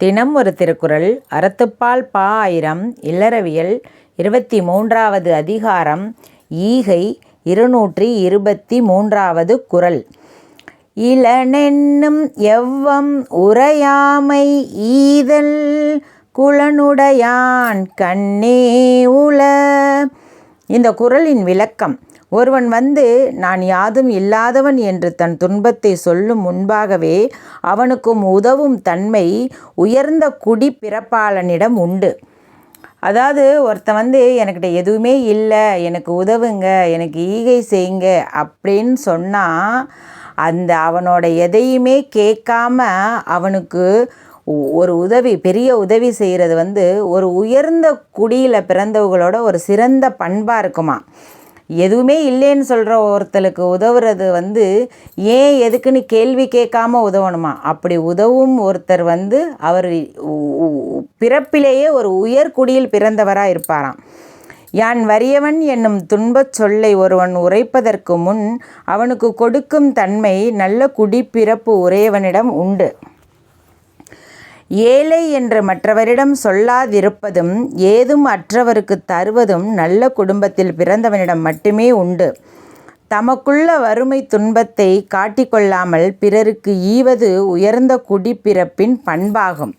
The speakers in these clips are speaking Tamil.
தினம் ஒரு திருக்குறள். அறத்துப்பால் பா. 1000 இல்லறவியல் 23வது அதிகாரம் ஈகை 223வது குறள். இலனென்னும் எவ்வம் உரையாமை ஈதல் குலனுடையான் கண்ணே உள. இந்த குறளின் விளக்கம்: ஒருவன் நான் யாதும் இல்லாதவன் என்று தன் துன்பத்தை சொல்லும் முன்பாகவே அவனுக்கும் உதவும் தன்மை உயர்ந்த குடி பிறப்பாளனிடம் உண்டு. அதாவது ஒருத்தன் எனக்கிட்ட எதுவுமே இல்லை, எனக்கு உதவுங்க, எனக்கு ஈகை செய்யுங்க அப்படின்னு சொன்னால் அவனோட எதையுமே கேட்காம அவனுக்கு ஒரு பெரிய உதவி செய்கிறது ஒரு உயர்ந்த குடியில் பிறந்தவங்களோட ஒரு சிறந்த பண்பாக இருக்குமா. எதுவுமே இல்லைன்னு சொல்கிற ஒருத்தருக்கு உதவுறது ஏன் எதுக்குன்னு கேள்வி கேட்காம உதவணுமா. அப்படி உதவும் ஒருத்தர் அவர் பிறப்பிலேயே ஒரு உயர்குடியில் பிறந்தவராக இருப்பாராம். யான் வறியவன் என்னும் துன்பச் சொல்லை ஒருவன் உரைப்பதற்கு முன் அவனுக்கு கொடுக்கும் தன்மை நல்ல குடிப்பிறப்பு உடையவனிடம் உண்டு. ஏழை என்று மற்றவரிடம் சொல்லாதிருப்பதும் ஏதும் அற்றவருக்கு தருவதும் நல்ல குடும்பத்தில் பிறந்தவனிடம் மட்டுமே உண்டு. தமக்குள்ள வறுமை துன்பத்தை காட்டிக்கொள்ளாமல் பிறருக்கு ஈவது உயர்ந்த குடிப்பிறப்பின் பண்பாகும்.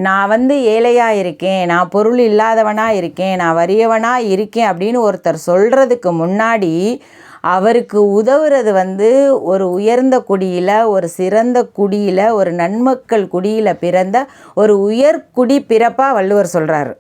நான் ஏழையாக இருக்கேன், நான் பொருள் இல்லாதவனாக இருக்கேன், நான் வறியவனாக இருக்கேன் அப்படின்னு ஒருத்தர் சொல்கிறதுக்கு முன்னாடி அவருக்கு உதவுறது ஒரு உயர்ந்த குடியில், ஒரு சிறந்த குடியில், ஒரு நன்மக்கள் குடியில் பிறந்த ஒரு உயர்குடி பிறப்பாக வள்ளுவர் சொல்கிறாரு.